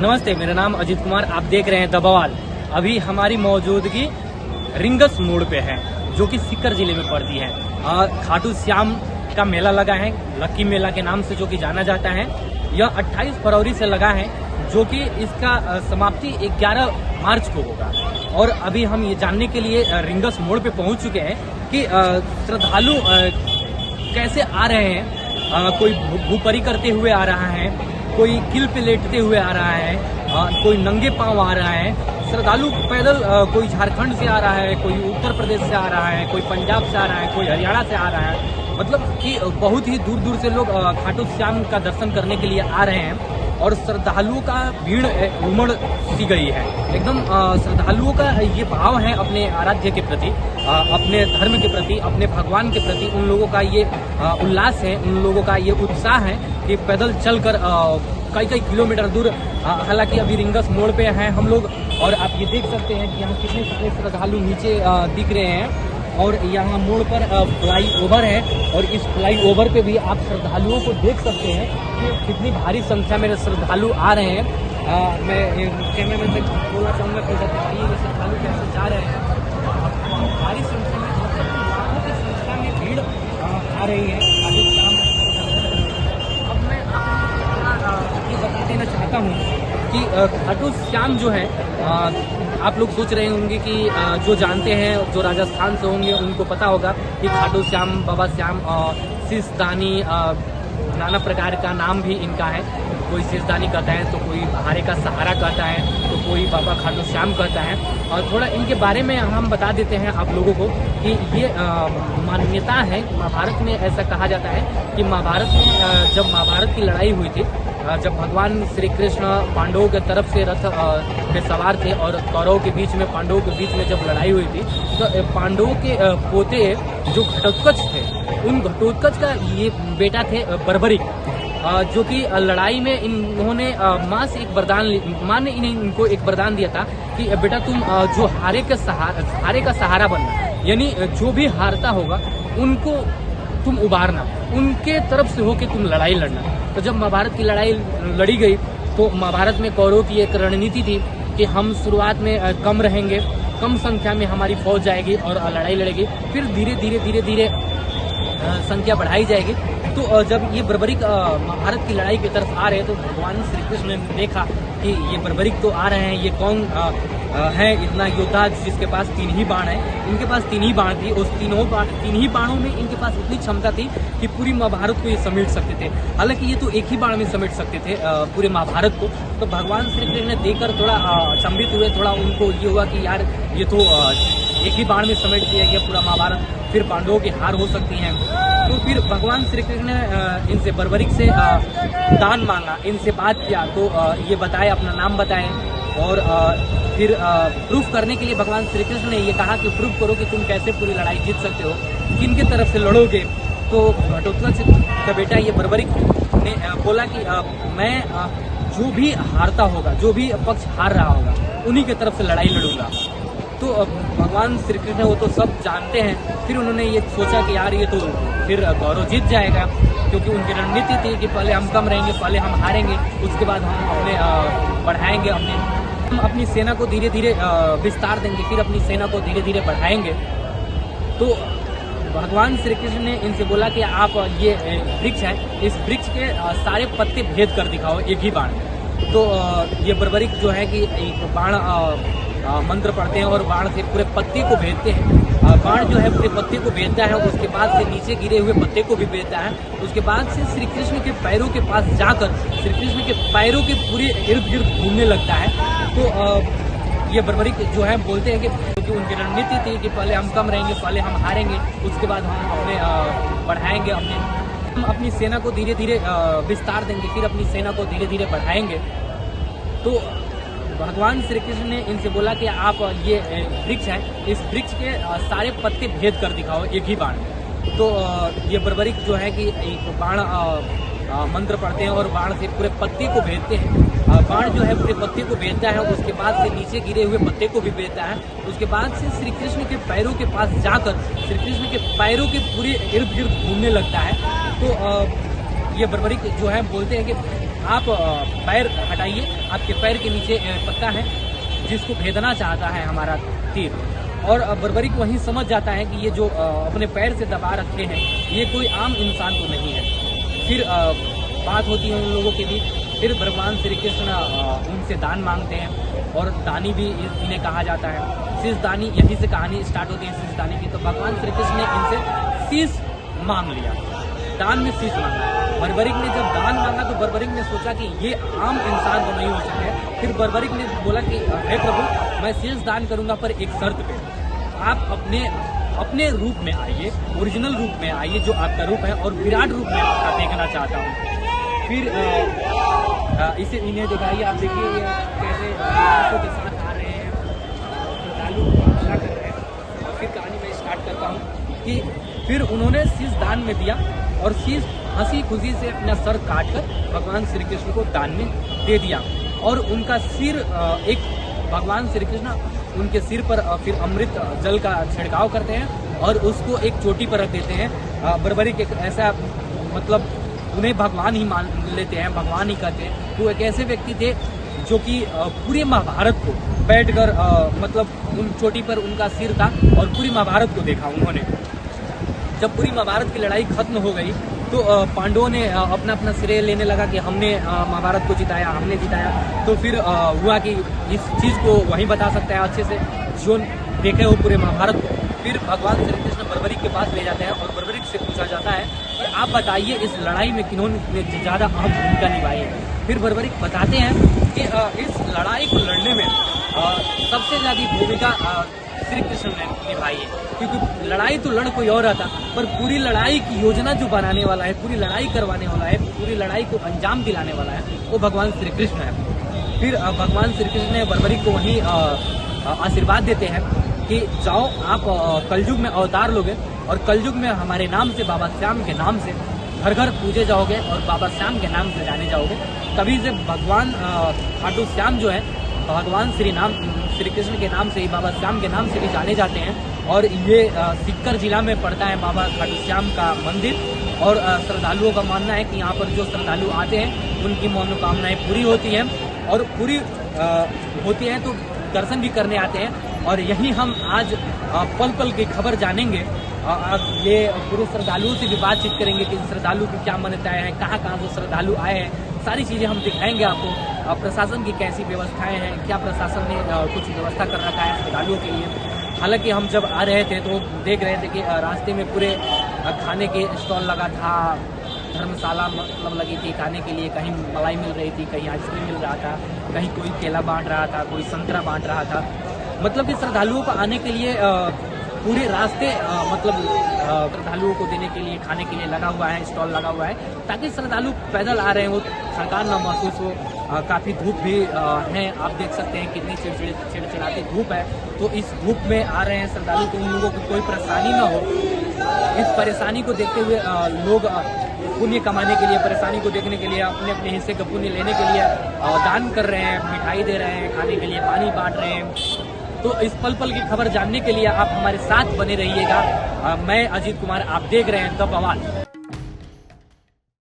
नमस्ते, मेरा नाम अजीत कुमार। आप देख रहे हैं द बवाल। अभी हमारी मौजूदगी रिंगस मोड़ पे है, जो कि सीकर जिले में पड़ती है। खाटू श्याम का मेला लगा है, लक्की मेला के नाम से जो कि जाना जाता है। यह 28 फरवरी से लगा है, जो कि इसका समाप्ति 11 मार्च को होगा। और अभी हम ये जानने के लिए रिंगस मोड़ पे पहुंच चुके हैं कि श्रद्धालु कैसे आ रहे हैं। कोई भूपरी करते हुए आ रहा है, कोई किल पे लेटते हुए आ रहा है, कोई नंगे पांव आ रहा है। श्रद्धालु पैदल कोई झारखंड से आ रहा है, कोई उत्तर प्रदेश से आ रहा है, कोई पंजाब से आ रहा है, कोई हरियाणा से आ रहा है। मतलब कि बहुत ही दूर दूर से लोग खाटू श्याम का दर्शन करने के लिए आ रहे हैं। और श्रद्धालुओं का भीड़ उमड़ सी गई है एकदम। श्रद्धालुओं का ये भाव है अपने आराध्य के प्रति, अपने धर्म के प्रति, अपने भगवान के प्रति। उन लोगों का ये उल्लास है, उन लोगों का ये उत्साह है कि पैदल चलकर कई कई किलोमीटर दूर, हालांकि अभी रिंगस मोड़ पे हैं हम लोग। और आप ये देख सकते हैं कि यहाँ कितने सारे श्रद्धालु नीचे दिख रहे हैं। और यहाँ मोड़ पर फ्लाई ओवर है, और इस फ्लाई ओवर पे भी आप श्रद्धालुओं को देख सकते हैं कि कितनी भारी संख्या में श्रद्धालु आ रहे हैं। मैं कैमरे में बोलना चाहूँगा कि ये श्रद्धालु कैसे जा रहे हैं। भारी संख्या में, लाखों की संख्या में भीड़ आ रही है खाटू श्याम। अब मैं आपको ये बता देना चाहता हूँ कि खाटू श्याम जो है, आप लोग सोच रहे होंगे कि जो जानते हैं, जो राजस्थान से होंगे, उनको पता होगा कि खाटू श्याम, बाबा श्याम, शीशदानी, नाना प्रकार का नाम भी इनका है। कोई शीशदानी कहता है, तो कोई हारे का सहारा कहता है, तो कोई बाबा खाटू श्याम कहता है। और थोड़ा इनके बारे में हम बता देते हैं आप लोगों को कि ये मान्यता है। महाभारत में ऐसा कहा जाता है कि महाभारत में जब महाभारत की लड़ाई हुई थी, जब भगवान श्री कृष्ण पांडवों के तरफ से रथ पे सवार थे और कौरवों के बीच में, पांडवों के बीच में जब लड़ाई हुई थी, तो पांडवों के पोते जो घटोत्कच थे, उन घटोत्कच का ये बेटा थे बर्बरिक, जो कि लड़ाई में इन्होंने माँ से एक वरदान, माँ ने इनको एक वरदान दिया था कि बेटा तुम जो हारे का सहारा बनना, यानी जो भी हारता होगा उनको तुम उबारना, उनके तरफ से होके तुम लड़ाई लड़ना। तो जब महाभारत की लड़ाई लड़ी गई, तो महाभारत में कौरवों की एक रणनीति थी कि हम शुरुआत में कम रहेंगे, कम संख्या में हमारी फौज जाएगी और लड़ाई लड़ेगी, फिर धीरे धीरे संख्या बढ़ाई जाएगी। तो जब ये बर्बरिक महाभारत की लड़ाई की तरफ आ रहे हैं, तो भगवान श्री कृष्ण ने देखा कि ये बर्बरिक तो आ रहे हैं, ये कौन है इतना योद्धा जिसके पास 3 ही बाण है। इनके पास 3 ही बाण थी, उस 3 ही बाणों में इनके पास इतनी क्षमता थी कि पूरी महाभारत को ये समेट सकते थे। हालांकि ये तो एक ही बाण में समेट सकते थे पूरे महाभारत को। तो भगवान श्री कृष्ण ने देखकर थोड़ा अचंभित हुए, थोड़ा उनको ये हुआ कि यार ये तो एक ही बाण में समेट दिया गया पूरा महाभारत, फिर पांडवों की हार हो सकती है। तो फिर भगवान श्री कृष्ण ने इनसे बर्बरिक से दान मांगा, इनसे बात किया, तो ये बताए, अपना नाम बताए। और फिर प्रूफ करने के लिए भगवान श्री कृष्ण ने ये कहा कि प्रूफ करो कि तुम कैसे पूरी लड़ाई जीत सकते हो, किनके तरफ से लड़ोगे। तो घटोत्कच का बेटा ये बर्बरिक ने बोला कि मैं जो भी हारता होगा, जो भी पक्ष हार रहा होगा, उन्हीं के तरफ से लड़ाई लड़ूंगा। तो भगवान श्री कृष्ण वो तो सब जानते हैं। फिर उन्होंने ये सोचा कि यार ये तो फिर कौरव जीत जाएगा, क्योंकि उनकी रणनीति थी कि पहले हम कम रहेंगे, पहले हम हारेंगे, उसके बाद हम अपने बढ़ाएंगे, हम अपनी सेना को धीरे धीरे विस्तार देंगे, फिर अपनी सेना को धीरे धीरे बढ़ाएंगे। तो भगवान श्री कृष्ण ने इनसे बोला कि आप ये वृक्ष है, इस वृक्ष के सारे पत्ते भेद कर दिखाओ एक ही बाण। तो ये बर्बरिक जो है कि एक बाण मंत्र पढ़ते हैं और बाण से पूरे पत्ते को भेदते हैं। बाण जो है पूरे पत्ते को भेदता है, उसके बाद से नीचे गिरे हुए पत्ते को भी भेदता है। उसके बाद से श्री कृष्ण के पैरों के पास जाकर श्री कृष्ण के पैरों के पूरे इर्द गिर्द घूमने लगता है। तो ये बर्बरिक जो है बोलते हैं कि क्योंकि उनकी रणनीति थी कि पहले हम कम रहेंगे, पहले हम हारेंगे, उसके बाद हम अपने बढ़ाएंगे, हम अपनी सेना को धीरे धीरे विस्तार देंगे, फिर अपनी सेना को धीरे धीरे बढ़ाएंगे। तो भगवान श्री कृष्ण ने इनसे बोला कि आप ये वृक्ष है, इस वृक्ष के सारे पत्ते भेद कर दिखाओ एक ही बाण। तो ये बर्बरिक जो है कि एक बाण मंत्र पढ़ते हैं और बाण से पूरे पत्ते को भेदते हैं। बाण जो है पूरे पत्ते को भेदता है, उसके बाद से नीचे गिरे हुए पत्ते को भी भेदता है। उसके बाद से श्री कृष्ण के पैरों के पास जाकर श्री कृष्ण के पैरों के पूरे इर्द गिर्द घूमने लगता है। तो ये बर्बरिक जो है बोलते हैं कि आप पैर हटाइए, आपके पैर के नीचे पत्ता है जिसको भेदना चाहता है हमारा तीर। और बर्बरीक वहीं समझ जाता है कि ये जो अपने पैर से दबा रखे हैं ये कोई आम इंसान तो नहीं है। फिर बात होती है उन लोगों के बीच। फिर भगवान श्री कृष्ण उनसे दान मांगते हैं और दानी भी इन्हें कहा जाता है। शीश दानी, यहीं से कहानी स्टार्ट होती है शीश दानी की। तो भगवान श्री कृष्ण ने इनसे शीश मांग लिया, दान में शीश मांगा। बर्बरीक ने जब दान मांगा तो बर्बरीक ने सोचा कि ये आम इंसान तो नहीं हो सकते। फिर बर्बरीक ने बोला कि हे प्रभु, मैं शीश दान करूंगा पर एक शर्त पे, आप अपने रूप में आइए, ओरिजिनल रूप में आइए जो आपका रूप है, और विराट रूप में आपका देखना चाहता हूँ। फिर इसे इन्हें दिखाइए, आप देखिए ये कैसे आंखों के साथ आ रहे हैं, श्रद्धालु पूजा कर रहे हैं। और फिर कहानी मैं स्टार्ट करता हूँ कि फिर उन्होंने शीश दान में दिया और शीश हंसी खुशी से अपना सर काटकर भगवान श्री कृष्ण को दान में दे दिया। और उनका सिर एक भगवान श्री कृष्ण उनके सिर पर फिर अमृत जल का छिड़काव करते हैं और उसको एक चोटी पर रख देते हैं। बर्बरीक एक ऐसा, मतलब उन्हें भगवान ही मान लेते हैं, भगवान ही कहते हैं। तो एक ऐसे व्यक्ति थे जो कि पूरे महाभारत को बैठकर मतलब उन चोटी पर उनका सिर था और पूरी महाभारत को देखा उन्होंने। जब पूरी महाभारत की लड़ाई खत्म हो गई तो पांडवों ने अपना अपना श्रेय लेने लगा कि हमने महाभारत को जिताया, हमने जिताया। तो फिर हुआ कि इस चीज़ को वही बता सकता है अच्छे से जो देखे हो पूरे महाभारत को। फिर भगवान श्री कृष्ण बर्बरीक के पास ले जाते हैं और बर्बरीक से पूछा जाता है कि आप बताइए इस लड़ाई में किन्होंने ज़्यादा अहम भूमिका निभाई है। फिर बर्बरीक बताते हैं कि इस लड़ाई को लड़ने में सबसे ज़्यादा भूमिका श्री कृष्ण ने निभाई है, क्योंकि लड़ाई तो लड़ कोई और आता, पर पूरी लड़ाई की योजना जो बनाने वाला है, पूरी लड़ाई करवाने वाला है, पूरी लड़ाई को अंजाम दिलाने वाला है, वो भगवान श्री कृष्ण है। फिर भगवान श्री कृष्ण ने बर्बरीक को वहीं आशीर्वाद देते हैं कि जाओ आप कलयुग में अवतार लोगे और कलयुग में हमारे नाम से, बाबा श्याम के नाम से घर घर पूजे जाओगे और बाबा श्याम के नाम से जाने जाओगे। तभी से भगवान खाटू श्याम जो है भगवान श्री कृष्ण के नाम से ही, बाबा श्याम के नाम से भी जाने जाते हैं। और ये सीकर जिला में पड़ता है बाबा खाटू श्याम का मंदिर। और श्रद्धालुओं का मानना है कि यहाँ पर जो श्रद्धालु आते हैं उनकी मनोकामनाएं पूरी होती हैं और पूरी होती हैं तो दर्शन भी करने आते हैं। और यही हम आज पल पल की खबर जानेंगे। ये पूरे श्रद्धालुओं से भी बातचीत करेंगे कि श्रद्धालु की क्या मान्यताएं हैं, कहाँ कहाँ से श्रद्धालु आए हैं, सारी चीज़ें हम दिखाएंगे आपको। प्रशासन की कैसी व्यवस्थाएं हैं, क्या प्रशासन ने कुछ व्यवस्था कर रखा है श्रद्धालुओं के लिए। हालांकि हम जब आ रहे थे तो देख रहे थे कि रास्ते में पूरे खाने के स्टॉल लगा था, धर्मशाला मतलब लगी थी खाने के लिए। कहीं मलाई मिल रही थी, कहीं आइसक्रीम मिल रहा था, कहीं कोई केला बांट रहा था, कोई संतरा बांट रहा था। मतलब कि श्रद्धालुओं को आने के लिए पूरे रास्ते मतलब श्रद्धालुओं को देने के लिए, खाने के लिए लगा हुआ है, स्टॉल लगा हुआ है, ताकि श्रद्धालु पैदल आ रहे हो, थकान ना महसूस हो। काफ़ी धूप भी है, आप देख सकते हैं कितनी चिड़चिड़ाती धूप है। तो इस धूप में आ रहे हैं श्रद्धालु, तो उन लोगों को कोई परेशानी ना हो। इस परेशानी को देखते हुए लोग पुण्य कमाने के लिए, परेशानी को देखने के लिए, अपने अपने हिस्से का पुण्य लेने के लिए दान कर रहे हैं, मिठाई दे रहे हैं, खाने के लिए पानी बांट रहे हैं। तो इस पल पल की खबर जानने के लिए आप हमारे साथ बने रहिएगा। मैं अजीत कुमार, आप देख रहे हैं द बवाल।